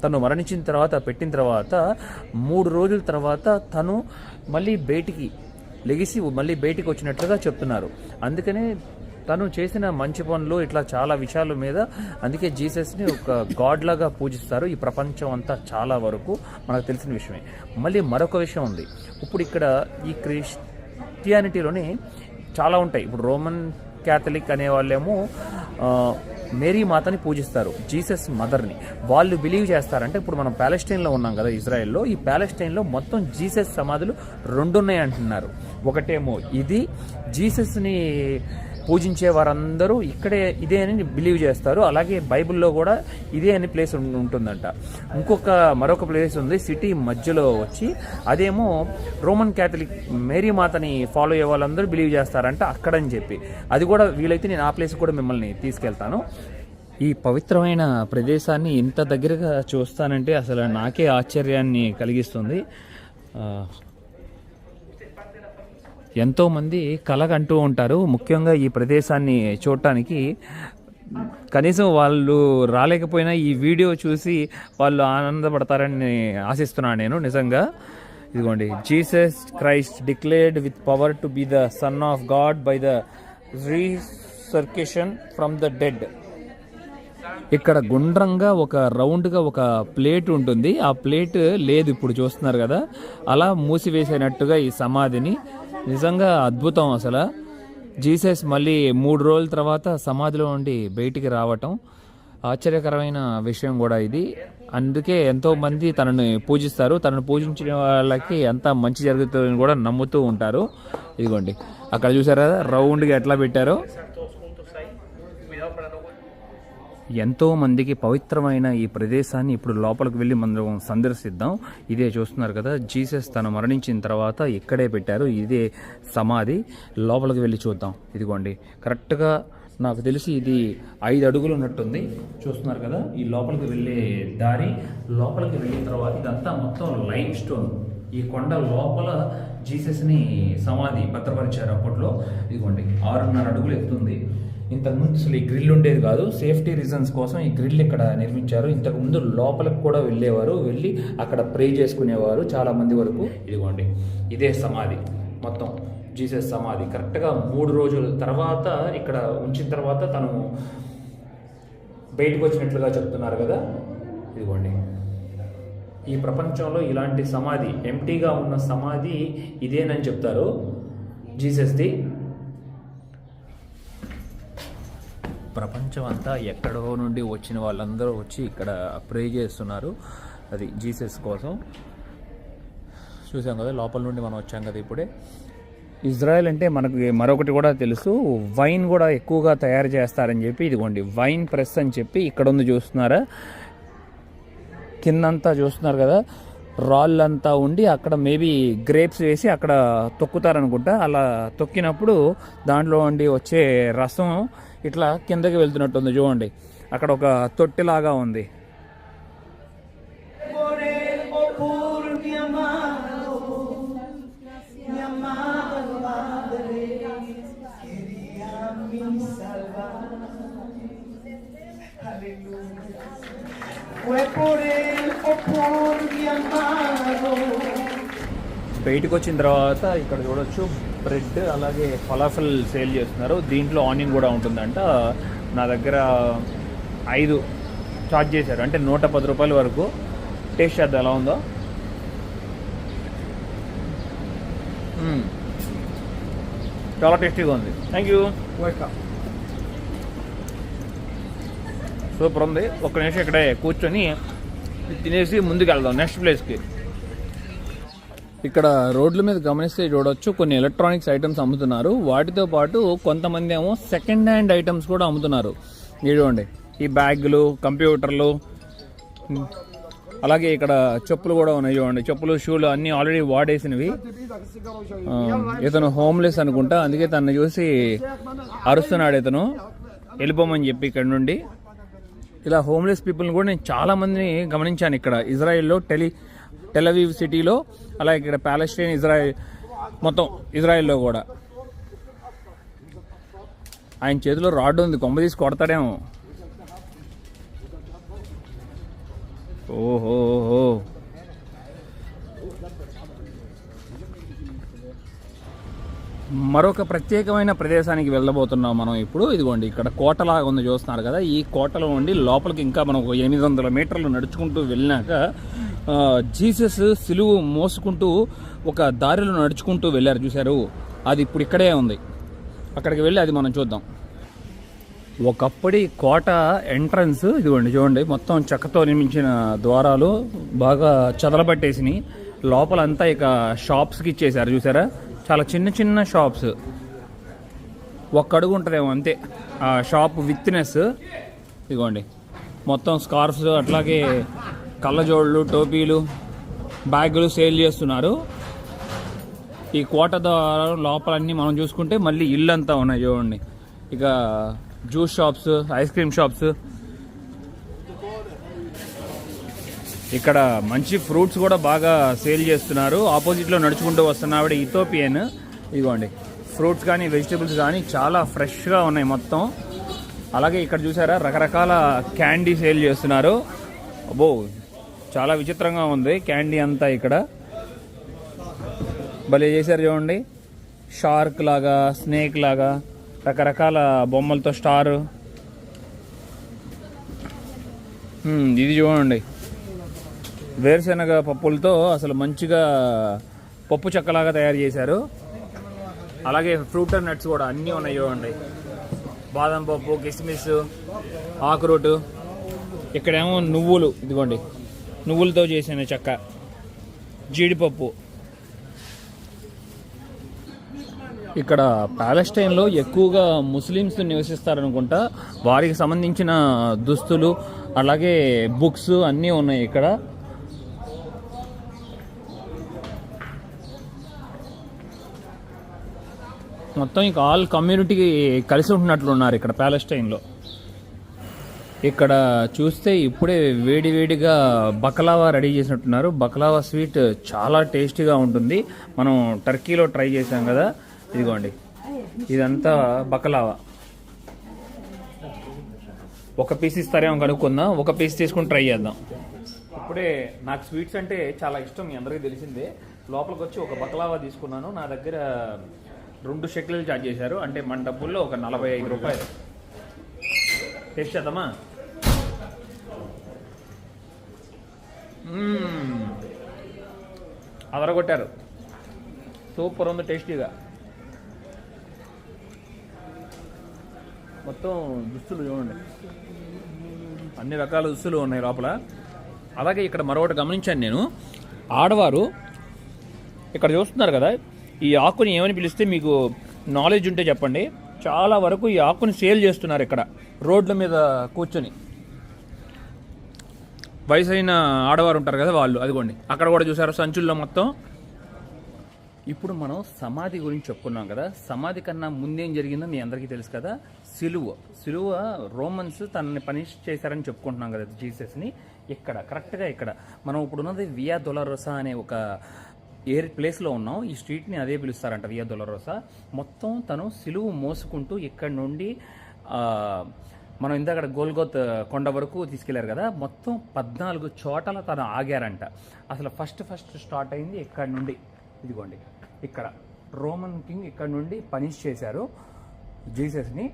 తను మరణించిన తర్వాత పెట్టిన తర్వాత 3 రోజుల తర్వాత తను మళ్ళీ బయటికి లెగిసి మళ్ళీ బయటికి వచ్చినట్లుగా చెప్తున్నారు. అందుకనే తను చేసిన మంచి పనులు ఇట్లా చాలా విషయాల మీద అందుకే జీసస్ని ఒక గాడ్ లాగా పూజిస్తారు ఈ ప్రపంచం అంతా. చాలా వరకు మనకు తెలిసిన విషయమే. మళ్ళీ మరొక విషయం ఉంది. ఇప్పుడు ఇక్కడ ఈ క్రిస్టియానిటీలోనే చాలా ఉంటాయి. ఇప్పుడు రోమన్ క్యాథలిక్ అనే వాళ్ళేమో మేరీ మాతని పూజిస్తారు, జీసస్ మదర్ని. వాళ్ళు బిలీవ్ చేస్తారంటే ఇప్పుడు మనం ప్యాలెస్టైన్లో ఉన్నాం కదా, ఇజ్రాయెల్లో. ఈ ప్యాలెస్టైన్లో మొత్తం జీసస్ సమాధులు 2 ఉన్నాయి అంటున్నారు. ఒకటేమో ఇది, జీసస్ని పూజించే వారందరూ ఇక్కడే ఇదే అని బిలీవ్ చేస్తారు. అలాగే బైబిల్లో కూడా ఇదే అని ప్లేస్ ఉంటుందంట. మరొక ప్లేస్ ఉంది సిటీ మధ్యలో వచ్చి, అదేమో రోమన్ క్యాథలిక్ మేరీ మాతని ఫాలో అయ్యే వాళ్ళందరూ బిలీవ్ చేస్తారంట అక్కడని చెప్పి. అది కూడా వీలైతే నేను ఆ ప్లేస్ కూడా మిమ్మల్ని తీసుకెళ్తాను. ఈ పవిత్రమైన ప్రదేశాన్ని ఇంత దగ్గరగా చూస్తానంటే అసలు నాకే ఆశ్చర్యాన్ని కలిగిస్తుంది. ఎంతోమంది కలగంటూ ఉంటారు ముఖ్యంగా ఈ ప్రదేశాన్ని చూడటానికి. కనీసం వాళ్ళు రాలేకపోయినా ఈ వీడియో చూసి వాళ్ళు ఆనందపడతారని ఆశిస్తున్నాను నేను నిజంగా. ఇదిగోండి, Jesus Christ declared with power to be the son of God by the resurrection from the dead. ఇక్కడ గుండ్రంగా ఒక రౌండ్గా ఒక ప్లేట్ ఉంటుంది. ఆ ప్లేట్ లేదు ఇప్పుడు చూస్తున్నారు కదా, అలా మూసివేసినట్టుగా ఈ సమాధిని. నిజంగా అద్భుతం అసలు. జీసస్ మళ్ళీ 3 రోజుల తర్వాత సమాధిలో నుండి బయటికి రావటం ఆశ్చర్యకరమైన విషయం కూడా ఇది. అందుకే ఎంతోమంది తనని పూజిస్తారు. తనను పూజించిన వాళ్ళకి ఎంత మంచి జరుగుతుందని కూడా నమ్ముతూ ఉంటారు. ఇదిగోండి అక్కడ చూసారా రౌండ్గా ఎట్లా పెట్టారో. ఎంతో మందికి పవిత్రమైన ఈ ప్రదేశాన్ని ఇప్పుడు లోపలికి వెళ్ళి మనం సందర్శిద్దాం. ఇదే చూస్తున్నారు కదా, జీసస్ తను మరణించిన తర్వాత ఇక్కడే పెట్టారు, ఇదే సమాధి. లోపలికి వెళ్ళి చూద్దాం. ఇదిగోండి కరెక్ట్గా నాకు తెలిసి ఇది 5 అడుగులు ఉన్నట్టుంది. చూస్తున్నారు కదా ఈ లోపలికి వెళ్ళే దారి. లోపలికి వెళ్ళిన తర్వాత ఇదంతా మొత్తం లైమ్ స్టోన్. ఈ కొండ లోపల జీసస్ని సమాధి భద్రపరిచారు అప్పట్లో. ఇదిగోండి 6.5 అడుగులు ఎత్తుంది. ఇంతకుముందు అసలు ఈ గ్రిల్ ఉండేది కాదు. సేఫ్టీ రీజన్స్ కోసం ఈ గ్రిల్ ఇక్కడ నిర్మించారు. ఇంతకుముందు లోపలికి కూడా వెళ్ళేవారు, వెళ్ళి అక్కడ ప్రే చేసుకునేవారు చాలా మంది వరకు. ఇదిగోండి ఇదే సమాధి, మొత్తం జీసస్ సమాధి. కరెక్ట్గా 3 రోజుల తర్వాత ఇక్కడ ఉంచిన తర్వాత తను బయటకు వచ్చినట్లుగా చెప్తున్నారు కదా. ఇదిగోండి ఈ ప్రపంచంలో ఇలాంటి సమాధి, ఎంటీగా ఉన్న సమాధి ఇదేనని చెప్తారు జీసస్ది. ప్రపంచం అంతా ఎక్కడో నుండి వచ్చిన వాళ్ళందరూ వచ్చి ఇక్కడ ప్రే చేస్తున్నారు, అది జీసస్ కోసం. చూసాం కదా లోపల నుండి మనం వచ్చాం కదా ఇప్పుడే. ఇజ్రాయెల్ అంటే మనకు మరొకటి కూడా తెలుసు, వైన్ కూడా ఎక్కువగా తయారు చేస్తారని చెప్పి. ఇదిగోండి వైన్ ప్రెస్ అని చెప్పి ఇక్కడ ఉంది చూస్తున్నారా, కిందంతా చూస్తున్నారు కదా రాళ్ళంతా ఉండి అక్కడ మేబీ గ్రేప్స్ వేసి అక్కడ తొక్కుతారనుకుంటా. అలా తొక్కినప్పుడు దాంట్లో ఉండి వచ్చే రసం ఇట్లా కిందకి వెళ్తున్నట్టుంది చూడండి. అక్కడ ఒక తొట్టిలాగా ఉంది. బయటకు వచ్చిన తర్వాత ఇక్కడ చూడొచ్చు బ్రెడ్ అలాగే ఫలాఫల్ సేల్ చేస్తున్నారు. దీంట్లో ఆనియన్ కూడా ఉంటుందంట. నా దగ్గర 5 చార్జ్ చేశారు, అంటే 110 రూపాయల వరకు. టేస్ట్ చేద్దాం ఎలా ఉందో. చాలా టేస్టీగా ఉంది. Thank you. వెల్కమ్. సూపర్ ఉంది. ఒక్క నిమిషం ఇక్కడే కూర్చొని తినేసి ముందుకు వెళ్దాం నెక్స్ట్ ప్లేస్కి. ఇక్కడ రోడ్ల మీద గమనిస్తే చూడొచ్చు కొన్ని ఎలక్ట్రానిక్స్ ఐటమ్స్ అమ్ముతున్నారు. వాటితో పాటు కొంతమంది ఏమో సెకండ్ హ్యాండ్ ఐటమ్స్ కూడా అమ్ముతున్నారు. చూడండి, ఈ బ్యాగులు, కంప్యూటర్లు, అలాగే ఇక్కడ చెప్పులు కూడా ఉన్నాయి చూడండి. చెప్పులు, షూలు అన్నీ ఆల్రెడీ వాడేసినవి. ఇతను హోమ్లెస్ అనుకుంటా, అందుకే తను చూసి అరుస్తున్నాడు ఇతను వెళ్ళిపోమని చెప్పి ఇక్కడ నుండి. ఇలా హోమ్లెస్ పీపుల్ని కూడా నేను చాలా మందిని గమనించాను ఇక్కడ ఇజ్రాయెల్లో, టెల్ అవీవ్ సిటీలో, అలాగే ఇక్కడ ప్యాలెస్టైన్, ఇజ్రాయెల్, మొత్తం ఇజ్రాయెల్లో కూడా. ఆయన చేతిలో రాడ్ ఉంది, కొమ్మ తీసి కొడతాడేమో. ఓహోహో, మరొక ప్రత్యేకమైన ప్రదేశానికి వెళ్ళబోతున్నాం మనం ఇప్పుడు. ఇదిగోండి, ఇక్కడ కోటలాగా ఉంది చూస్తున్నారు కదా. ఈ కోటలో ఉండి లోపలికి ఇంకా మనం 800 మీటర్లు నడుచుకుంటూ వెళ్ళినాక జీసస్ సిలువు మోసుకుంటూ ఒక దారిలో నడుచుకుంటూ వెళ్ళారు చూశారు. అది ఇప్పుడు ఇక్కడే ఉంది. అక్కడికి వెళ్ళి అది మనం చూద్దాం. ఒకప్పటి కోట ఎంట్రన్స్ ఇదిగోండి, చూడండి, మొత్తం చెక్కతో నిర్మించిన ద్వారాలు బాగా చదలబట్టేసినాయి. లోపలంతా ఇక షాప్స్కి ఇచ్చేసారు చూసారా. చాలా చిన్న చిన్న షాప్స్, ఒక్క అడుగు ఉంటుందేమో అంతే ఆ షాప్ విత్నెస్. ఇదిగోండి, మొత్తం స్కార్ఫ్స్, అట్లాగే కళ్ళజోళ్ళు, టోపీలు, బ్యాగులు సేల్ చేస్తున్నారు. ఈ కోట ద్వారా లోపలన్నీ మనం చూసుకుంటే మళ్ళీ ఇల్లు అంతా ఉన్నాయి చూడండి. ఇక juice shops, ice cream shops, ఇక్కడ మంచి ఫ్రూట్స్ కూడా బాగా సేల్ చేస్తున్నారు. ఆపోజిట్లో నడుచుకుంటూ వస్తున్న ఆవిడ ఇథోపియన్. ఇదిగోండి, ఫ్రూట్స్ కానీ వెజిటేబుల్స్ కానీ చాలా ఫ్రెష్గా ఉన్నాయి మొత్తం. అలాగే ఇక్కడ చూసారా రకరకాల క్యాండీ సేల్ చేస్తున్నారు. అబ్బో, చాలా విచిత్రంగా ఉంది క్యాండీ అంతా. ఇక్కడ భలే చేశారు చూడండి, షార్క్ లాగా, స్నేక్ లాగా, రకరకాల బొమ్మలతో స్టార్. ఇది చూడండి, వేరుశనగ పప్పులతో అసలు మంచిగా పప్పు చెక్కలాగా తయారు చేశారు. అలాగే ఫ్రూట్ అండ్ నట్స్ కూడా అన్నీ ఉన్నాయి చూడండి. బాదం పప్పు, కిస్మిస్, ఆకురోటు. ఇక్కడేమో నువ్వులు, ఇదిగోండి, నువ్వులతో చేసిన చెక్క, జీడిపప్పు. ఇక్కడ ప్యాలెస్టైన్లో ఎక్కువగా ముస్లిమ్స్ నివసిస్తారనుకుంటా. వారికి సంబంధించిన దుస్తులు, అలాగే బుక్స్ అన్నీ ఉన్నాయి ఇక్కడ. మొత్తం ఇక ఆల్ కమ్యూనిటీకి కలిసి ఉంటున్నట్లున్నారు ఇక్కడ ప్యాలెస్టైన్లో. ఇక్కడ చూస్తే ఇప్పుడే వేడివేడిగా బకలావా రెడీ చేసినట్టున్నారు. బకలావా స్వీట్ చాలా టేస్టీగా ఉంటుంది. మనం టర్కీలో ట్రై చేసాం కదా. ఇదిగోండి, ఇదంతా బకలావా. ఒక పీస్ ఇస్తారేమో కనుక్కుందాం. ఒక పీస్ తీసుకుని ట్రై చేద్దాం. ఇప్పుడే నాకు స్వీట్స్ అంటే చాలా ఇష్టం, మీ అందరికీ తెలిసిందే. లోపలికి వచ్చి ఒక బకలావా తీసుకున్నాను. నా దగ్గర 2 షెక్లీలు ఛార్జ్ చేశారు, అంటే మన డబ్బుల్లో ఒక 45 రూపాయలు. టేస్ట్ చేద్దామా? అదరగొట్టారు, సూపర్ ఉంది, టేస్టీగా. మొత్తం దుస్తులు చూడండి, అన్ని రకాల దుస్తులు ఉన్నాయి లోపల. అలాగే ఇక్కడ మరొకటి గమనించాను నేను, ఆడవారు ఇక్కడ చూస్తున్నారు కదా, ఈ ఆకుని ఏమని పిలిస్తే మీకు నాలెడ్జ్ ఉంటే చెప్పండి. చాలా వరకు ఈ ఆకుని సేల్ చేస్తున్నారు ఇక్కడ రోడ్ల మీద కూర్చొని. వయసు అయిన ఆడవారు ఉంటారు కదా వాళ్ళు, అదిగోండి అక్కడ కూడా చూసారు సంచుల్లో మొత్తం. ఇప్పుడు మనం సమాధి గురించి చెప్పుకున్నాం కదా, సమాధి కన్నా ముందేం జరిగిందో మీ అందరికీ తెలుసు కదా, సిలువ రోమన్స్ తనని పనిష్ చేశారని చెప్పుకుంటున్నాం కదా జీసస్ని. ఇక్కడ కరెక్ట్గా ఇక్కడ మనం ఇప్పుడు ఉన్నది వియా డొలరోసా అనే ఒక ప్లేస్లో ఉన్నాం. ఈ స్ట్రీట్ని అదే పిలుస్తారంట, వియా డొలరోసా. మొత్తం తను సిలువ మోసుకుంటూ ఇక్కడ నుండి మనం ఇందాక గోల్గోత్ కొండ వరకు తీసుకెళ్లారు కదా, మొత్తం 14 చోట్ల తను ఆగారంట. అసలు ఫస్ట్ స్టార్ట్ అయింది ఇక్కడ నుండి. ఇదిగోండి ఇక్కడ రోమన్ కింగ్ ఇక్కడ నుండి పనిష్ చేశారు జీసస్ని.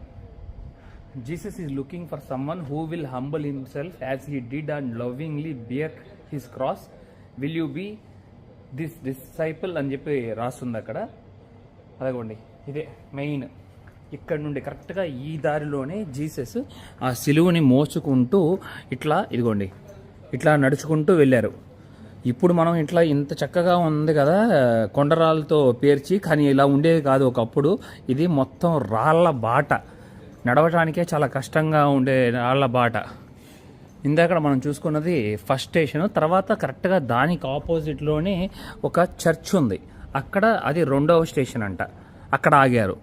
Jesus is looking for someone who will humble himself as he did and lovingly bear his cross, will you be this disciple అని చెప్పి రాస్తుంది అక్కడ. అదిగోండి ఇదే మెయిన్. ఇక్కడ నుండి కరెక్ట్గా ఈ దారిలోనే జీసస్ ఆ సిలువని మోసుకుంటూ ఇదిగోండి ఇట్లా నడుచుకుంటూ వెళ్ళారు. ఇప్పుడు మనం ఇట్లా ఇంత చక్కగా ఉంది కదా కొండరాళ్ళతో పేర్చి, కానీ ఇలా ఉండేది కాదు ఒకప్పుడు. ఇది మొత్తం రాళ్ళ బాట, నడవటానికే చాలా కష్టంగా ఉండే రాళ్ళ బాట. ఇందాక మనం చూసుకున్నది ఫస్ట్ స్టేషన్. తర్వాత కరెక్ట్గా దానికి ఆపోజిట్లోనే ఒక చర్చ్ ఉంది, అక్కడ అది 2వ స్టేషన్ అంట. అక్కడ ఆగారు.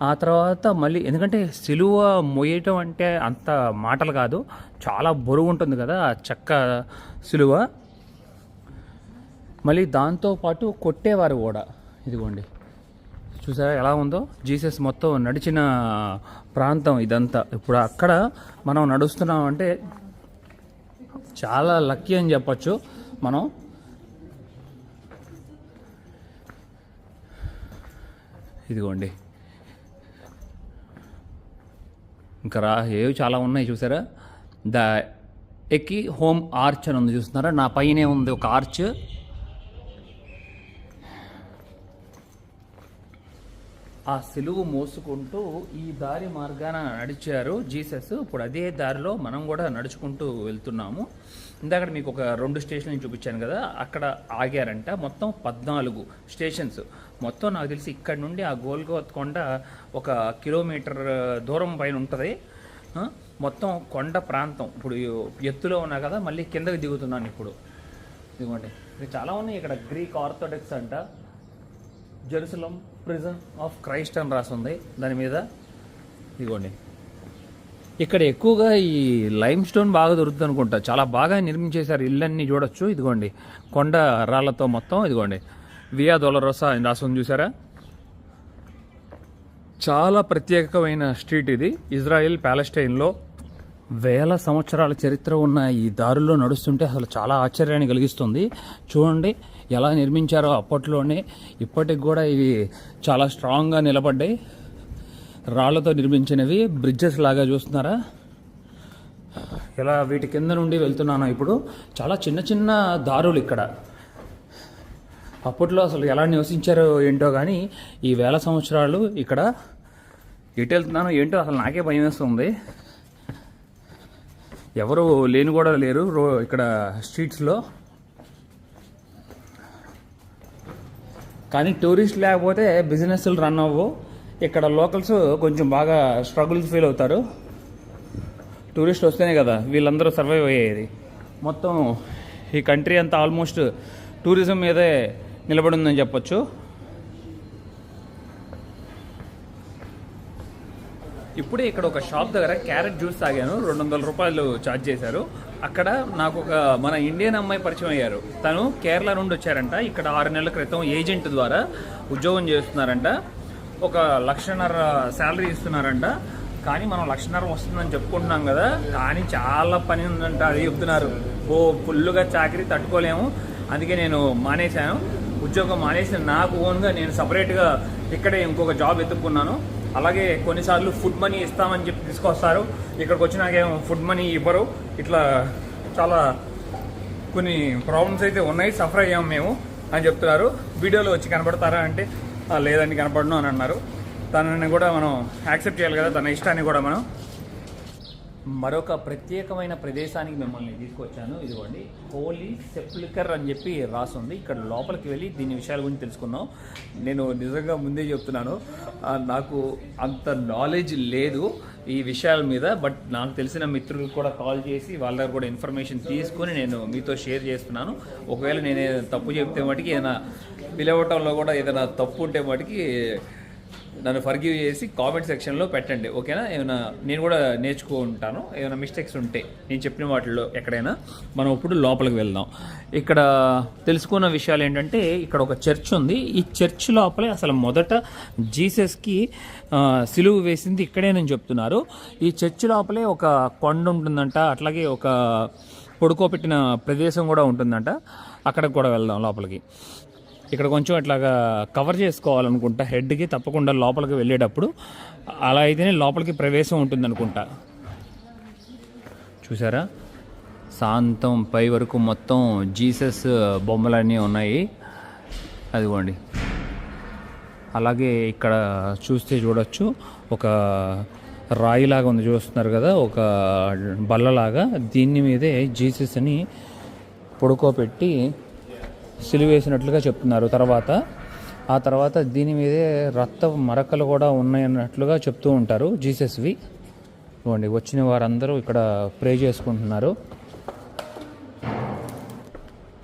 ఆ తర్వాత మళ్ళీ, ఎందుకంటే సిలువ మోయటం అంటే అంత మాటలు కాదు, చాలా బరువు ఉంటుంది కదా ఆ చెక్క సిలువ. మళ్ళీ దాంతోపాటు కొట్టేవారు కూడా. ఇదిగోండి చూసారా ఎలా ఉందో జీసస్ మొత్తం నడిచిన ప్రాంతం ఇదంతా. ఇప్పుడు అక్కడ మనం నడుస్తున్నాం అంటే చాలా లక్కీ అని చెప్పచ్చు మనం. ఇదిగోండి ఇంకా ఏవి చాలా ఉన్నాయి చూసారా. ద ఎకి హోమ్ ఆర్చ్ అని ఉంది చూస్తున్నారా, నా పైనే ఉంది ఒక ఆర్చ్. ఆ సిలువు మోసుకుంటూ ఈ దారి మార్గాన నడిచారు జీసస్. ఇప్పుడు అదే దారిలో మనం కూడా నడుచుకుంటూ వెళ్తున్నాము. ఇందాక మీకు ఒక 2 స్టేషన్లు చూపించాను కదా, అక్కడ ఆగారంట. మొత్తం 14 స్టేషన్స్. మొత్తం నాకు తెలిసి ఇక్కడ నుండి ఆ గోల్గోత్ కొండ 1 కిలోమీటర్ దూరం పైన ఉంటుంది. మొత్తం కొండ ప్రాంతం. ఇప్పుడు ఎత్తులో ఉన్నా కదా, మళ్ళీ కిందకి దిగుతున్నాను ఇప్పుడు. ఇదిగోండి ఇది చాలా ఉన్నాయి ఇక్కడ. గ్రీక్ ఆర్థోడాక్స్ అంట, జెరూసలం ప్రిజన్ ఆఫ్ క్రైస్ట్ అని రాస్తుంది దాని మీద. ఇదిగోండి ఇక్కడ ఎక్కువగా ఈ లైమ్ స్టోన్ బాగా దొరుకుతుంది అనుకుంటా, చాలా బాగా నిర్మించేశారు. ఇళ్ళన్నీ చూడొచ్చు. ఇదిగోండి కొండ రాళ్లతో మొత్తం. ఇదిగోండి వియా డొలరోసా అని రాస్తుంది చూసారా. చాలా ప్రత్యేకమైన స్ట్రీట్ ఇది. ఇజ్రాయెల్ ప్యాలెస్టైన్లో వేల సంవత్సరాల చరిత్ర ఉన్న ఈ దారుల్లో నడుస్తుంటే అసలు చాలా ఆశ్చర్యాన్ని కలిగిస్తుంది. చూడండి ఎలా నిర్మించారో అప్పట్లోనే. ఇప్పటికి కూడా ఇవి చాలా స్ట్రాంగ్గా నిలబడ్డాయి. రాళ్లతో నిర్మించినవి బ్రిడ్జెస్ లాగా చూస్తున్నారా. ఇలా వీటి కింద నుండి వెళ్తున్నాను ఇప్పుడు. చాలా చిన్న చిన్న దారులు ఇక్కడ. అప్పట్లో అసలు ఎలా నివసించారో ఏంటో కానీ ఈ వేల సంవత్సరాలు ఇక్కడ ఎటు వెళ్తున్నానో ఏంటో అసలు నాకే భయం వేస్తుంది. ఎవరు లేని కూడా లేరు ఇక్కడ స్ట్రీట్స్లో. కానీ టూరిస్ట్ లేకపోతే బిజినెస్లు రన్ అవ్వవు. ఇక్కడ లోకల్స్ కొంచెం బాగా స్ట్రగుల్స్ ఫీల్ అవుతారు. టూరిస్ట్ వస్తేనే కదా వీళ్ళందరూ సర్వైవ్ అయ్యేది. మొత్తం ఈ కంట్రీ అంతా ఆల్మోస్ట్ టూరిజం మీదే నిలబడి ఉందని చెప్పొచ్చు. ఇప్పుడే ఇక్కడ ఒక షాప్ దగ్గర క్యారెట్ జ్యూస్ తాగాను. 200 రూపాయలు ఛార్జ్ చేశారు. అక్కడ నాకు ఒక మన ఇండియన్ అమ్మాయి పరిచయం అయ్యారు. తను కేరళ నుండి వచ్చారంట. ఇక్కడ 6 నెలల క్రితం ఏజెంట్ ద్వారా ఉద్యోగం చేస్తున్నారంట. 1,50,000 శాలరీ ఇస్తున్నారంట. కానీ మనం 1,50,000 వస్తుందని చెప్పుకుంటున్నాం కదా, కానీ చాలా పని ఉందంట. అది చెప్తున్నారు. ఫుల్గా చాకరీ తట్టుకోలేము, అందుకే నేను మానేశాను. ఉద్యోగం మానేసి నాకు ఓన్గా నేను సపరేట్గా ఇక్కడే ఇంకొక జాబ్ ఎత్తుక్కున్నాను. అలాగే కొన్నిసార్లు ఫుడ్ మనీ ఇస్తామని చెప్పి తీసుకొస్తారు. ఇక్కడికి వచ్చినాకేమో ఫుడ్ మనీ ఇవ్వరు. ఇట్లా చాలా కొన్ని ప్రాబ్లమ్స్ అయితే ఉన్నాయి. సఫర్ అయ్యాము మేము అని చెప్తున్నారు. వీడియోలో వచ్చి కనబడతారా అంటే లేదండి కనపడను అని అన్నారు. తనని కూడా మనం యాక్సెప్ట్ చేయాలి కదా, తన ఇష్టాన్ని కూడా మనం. మరొక ప్రత్యేకమైన ప్రదేశానికి మిమ్మల్ని తీసుకొచ్చాను. ఇదిగోండి హోలీ సెప్లికర్ అని చెప్పి రాస్తుంది. ఇక్కడ లోపలికి వెళ్ళి దీని విషయాల గురించి తెలుసుకుందాం. నేను నిజంగా ముందే చెప్తున్నాను, నాకు అంత నాలెడ్జ్ లేదు. ఈ విషయాల మీద. బట్ నాకు తెలిసిన మిత్రులకు కూడా కాల్ చేసి వాళ్ళ దగ్గర కూడా ఇన్ఫర్మేషన్ తీసుకొని నేను మీతో షేర్ చేస్తున్నాను. ఒకవేళ నేను ఏదైనా తప్పు చెప్తే మటుకి ఏదైనా పిలవటంలో కూడా ఏదైనా తప్పు ఉంటే మటుకి నన్ను ఫర్గివ్ చేసి కామెంట్ సెక్షన్లో పెట్టండి, ఓకేనా? ఏమైనా నేను కూడా నేర్చుకుంటాను, ఏమైనా మిస్టేక్స్ ఉంటే నేను చెప్పిన వాటిల్లో ఎక్కడైనా. మనం ఇప్పుడు లోపలికి వెళ్దాం. ఇక్కడ తెలుసుకున్న విషయాలు ఏంటంటే, ఇక్కడ ఒక చర్చ్ ఉంది. ఈ చర్చ్ లోపలే అసలు మొదట జీసస్కి సిలువు వేసింది ఇక్కడేనని చెప్తున్నారు. ఈ చర్చ్ లోపలే ఒక కొండ ఉంటుందంట, అట్లాగే ఒక పడుకోబెట్టిన ప్రదేశం కూడా ఉంటుందంట. అక్కడికి కూడా వెళ్దాం లోపలికి. ఇక్కడ కొంచెం ఇట్లాగా కవర్ చేసుకోవాలనుకుంటా హెడ్కి, తప్పకుండా లోపలికి వెళ్ళేటప్పుడు. అలా అయితేనే లోపలికి ప్రవేశం ఉంటుంది అనుకుంటా. చూసారా, శాంతం పై వరకు మొత్తం జీసస్ బొమ్మలన్నీ ఉన్నాయి. అదిగోండి. అలాగే ఇక్కడ చూస్తే చూడొచ్చు, ఒక రాయిలాగా ఉంది, చూస్తున్నారు కదా, ఒక బల్లలాగా. దీని మీదే జీసస్ని పడుకోబెట్టి సిలువేసినట్లుగా చెప్తున్నారు. ఆ తర్వాత దీని మీదే రక్త మరకలు కూడా ఉన్నాయన్నట్లుగా చెప్తూ ఉంటారు జీసస్వి. ఇవ్వండి, వచ్చిన వారందరూ ఇక్కడ ప్రే చేసుకుంటున్నారు.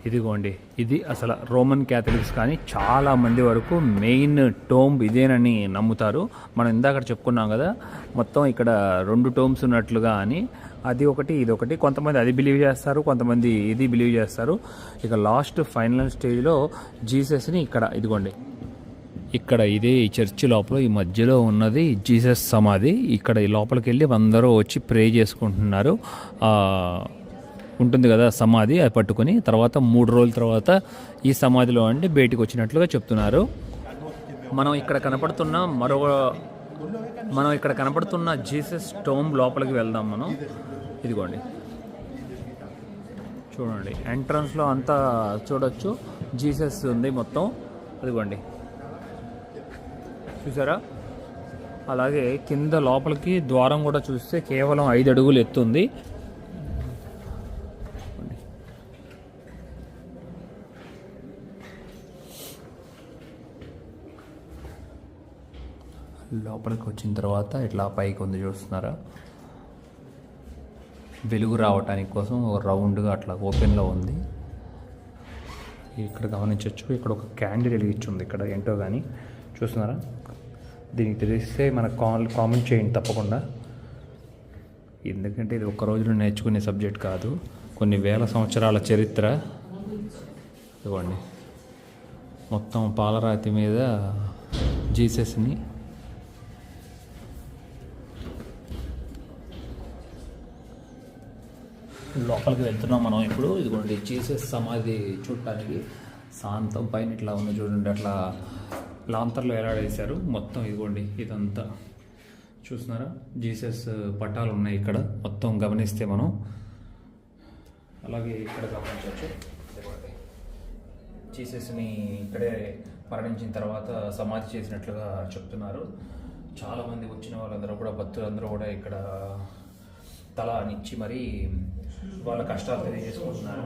ఇదిగోండి, ఇది అసలు రోమన్ క్యాథలిక్స్ కానీ చాలా మంది వరకు మెయిన్ టోంబ్ ఇదేనని నమ్ముతారు. మనం ఇందాక చెప్పుకున్నాం కదా, మొత్తం ఇక్కడ 2 టోంబ్స్ ఉన్నట్లుగా అని. అది ఒకటి, ఇది ఒకటి. కొంతమంది అది బిలీవ్ చేస్తారు, కొంతమంది ఇది బిలీవ్ చేస్తారు. ఇక లాస్ట్ ఫైనల్ స్టేజ్లో జీసస్ని ఇక్కడ, ఇదిగోండి, ఇక్కడ ఇదే ఈ చర్చి లోపల ఈ మధ్యలో ఉన్నది జీసస్ సమాధి. ఇక్కడ ఈ లోపలికి వెళ్ళి అందరూ వచ్చి ప్రే చేసుకుంటున్నారు. ఉంటుంది కదా సమాధి, అది పట్టుకొని తర్వాత 3 రోజుల తర్వాత ఈ సమాధిలో అంటే బయటికి వచ్చినట్లుగా చెప్తున్నారు. మనం ఇక్కడ కనపడుతున్న జీసస్ టోంబ్ లోపలికి వెళ్దాం మనం. ఇదిగోండి, చూడండి, ఎంట్రన్స్లో అంతా చూడొచ్చు, జీసస్ ఉంది మొత్తం. అదిగోండి, చూసారా? అలాగే కింద లోపలికి ద్వారం కూడా చూస్తే కేవలం 5 అడుగులు ఎత్తుంది. లోపలికి వచ్చిన తర్వాత ఇట్లా పైకి ఉంది, చూస్తున్నారా? వెలుగు రావటానికి కోసం ఒక రౌండ్గా అట్లా ఓపెన్లో ఉంది. ఇక్కడ గమనించవచ్చు, ఇక్కడ ఒక క్యాండిల్ వెలిగించుంది. ఇక్కడ ఏంటో కానీ చూస్తున్నారా? దీనికి తెలిస్తే మనకు కామెంట్ చేయండి తప్పకుండా. ఎందుకంటే ఇది ఒక్క రోజులో నేర్చుకునే సబ్జెక్ట్ కాదు, కొన్ని వేల సంవత్సరాల చరిత్ర. ఇవ్వండి, మొత్తం పాలరాతి మీద జీసస్ని లోపలికి వెళ్తున్నాం మనం ఇప్పుడు. ఇదిగోండి, జీసస్ సమాధి చూడటానికి శాంతం పైన ఇట్లా ఉంది చూడండి, అట్లా లాంతర్లో ఎలాడేశారు మొత్తం. ఇదిగోండి, ఇదంతా చూస్తున్నారా? జీసస్ పటాలు ఉన్నాయి ఇక్కడ మొత్తం గమనిస్తే మనం. అలాగే ఇక్కడ గమనించవచ్చు, జీసస్ని ఇక్కడే మరణించిన తర్వాత సమాధి చేసినట్లుగా చెప్తున్నారు. చాలామంది వచ్చిన వాళ్ళందరూ కూడా, భక్తులందరూ కూడా ఇక్కడ తల నిచ్చి మరీ వాళ్ళ కష్టాలు తెలియజేసుకుంటున్నారు.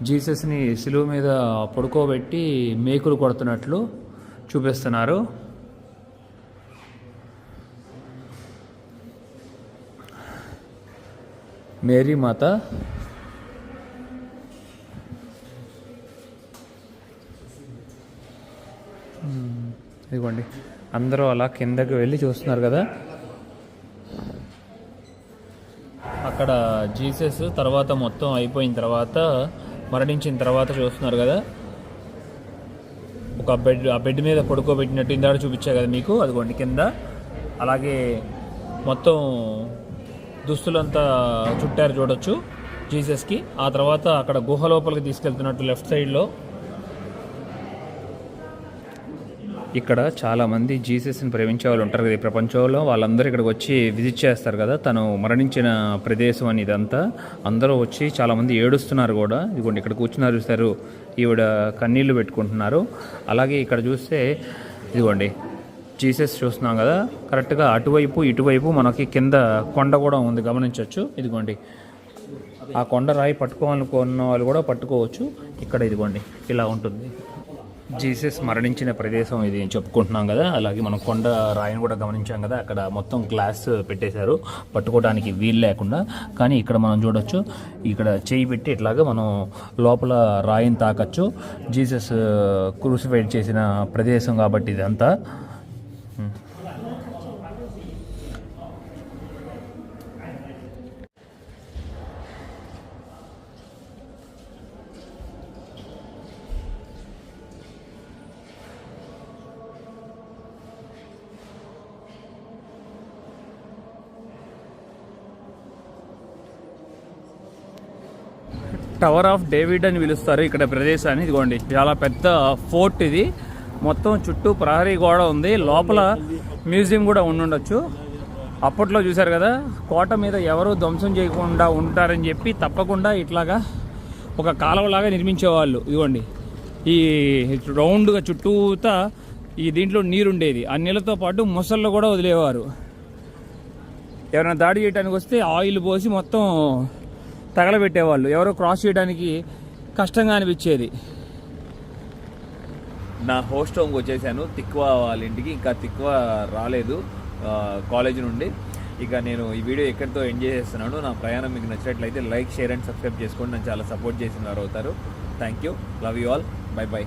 జీసస్ని సిలువ మీద పడుకోబెట్టి మేకులు కొడుతున్నట్లు చూపిస్తున్నారు. మేరీ మాత ఇదిగోండి, అందరూ అలా కిందకి వెళ్ళి చూస్తున్నారు కదా. అక్కడ జీసస్ తర్వాత మొత్తం అయిపోయిన తర్వాత, మరణించిన తర్వాత చూస్తున్నారు కదా, ఒక బెడ్ మీద పడుకోబెట్టినట్టు ఇందాక చూపించా కదా మీకు, అదిగోండి కింద. అలాగే మొత్తం దుస్తులంతా చుట్టారు చూడొచ్చు జీసస్కి. ఆ తర్వాత అక్కడ గుహ లోపలికి తీసుకెళ్తున్నట్టు లెఫ్ట్ సైడ్లో. ఇక్కడ చాలామంది జీసస్ని ప్రేమించే వాళ్ళు ఉంటారు కదా ఈ ప్రపంచంలో, వాళ్ళందరూ ఇక్కడికి వచ్చి విజిట్ చేస్తారు కదా, తను మరణించిన ప్రదేశం అని ఇదంతా. అందరూ వచ్చి చాలామంది ఏడుస్తున్నారు కూడా. ఇదిగోండి, ఇక్కడ కూర్చున్నారు చూస్తారు, ఈవిడ కన్నీళ్లు పెట్టుకుంటున్నారు. అలాగే ఇక్కడ చూస్తే ఇదిగోండి జీసస్ చూస్తున్నాం కదా, కరెక్ట్గా అటువైపు ఇటువైపు మనకి కింద కొండ కూడా ఉంది, గమనించవచ్చు. ఇదిగోండి, ఆ కొండ రాయి పట్టుకోవాలనుకున్న వాళ్ళు కూడా పట్టుకోవచ్చు. ఇక్కడ ఇదిగోండి ఇలా ఉంటుంది. జీసస్ మరణించిన ప్రదేశం ఇది అని చెప్పుకుంటున్నాం కదా, అలాగే మనం కొండ రాయిని కూడా గమనించాం కదా, అక్కడ మొత్తం గ్లాస్ పెట్టేశారు పట్టుకోవడానికి వీలు లేకుండా. కానీ ఇక్కడ మనం చూడొచ్చు, ఇక్కడ చేయి పెట్టి ఇట్లాగా మనం లోపల రాయిని తాకచ్చు. జీసస్ క్రూసిఫైడ్ చేసిన ప్రదేశం కాబట్టి ఇదంతా. టవర్ ఆఫ్ డేవిడ్ అని పిలుస్తారు ఇక్కడ ప్రదేశాన్ని. ఇదిగోండి, చాలా పెద్ద ఫోర్ట్ ఇది. మొత్తం చుట్టూ ప్రహరీ గోడ ఉంది, లోపల మ్యూజియం కూడా ఉండుండొచ్చు. అప్పట్లో చూశారు కదా, కోట మీద ఎవరు ధ్వంసం చేయకుండా ఉంటారని చెప్పి తప్పకుండా ఇట్లాగా ఒక కాలువలాగా నిర్మించేవాళ్ళు. ఇదిగోండి, ఈ రౌండ్గా చుట్టూతా ఈ దీంట్లో నీరుండేది. ఆ నీళ్ళతో పాటు ముసళ్ళు కూడా వదిలేవారు. ఎవరైనా దాడి చేయడానికి వస్తే ఆయిల్ పోసి మొత్తం తగలబెట్టేవాళ్ళు. ఎవరో క్రాస్ చేయడానికి కష్టంగా అనిపించేది. నా హోస్ట్ హోమ్కి వచ్చేసాను, తిక్కువ వాళ్ళ ఇంటికి. ఇంకా తిక్కువ రాలేదు కాలేజ్ నుండి. ఇక నేను ఈ వీడియో ఎక్కడితో ఎంజాయ్ చేస్తున్నాను. నా ప్రయాణం మీకు నచ్చినట్లయితే లైక్, షేర్ అండ్ సబ్స్క్రైబ్ చేసుకోండి. నన్ను చాలా సపోర్ట్ చేసిన వారు అవుతారు. Thank you, love you all, by by.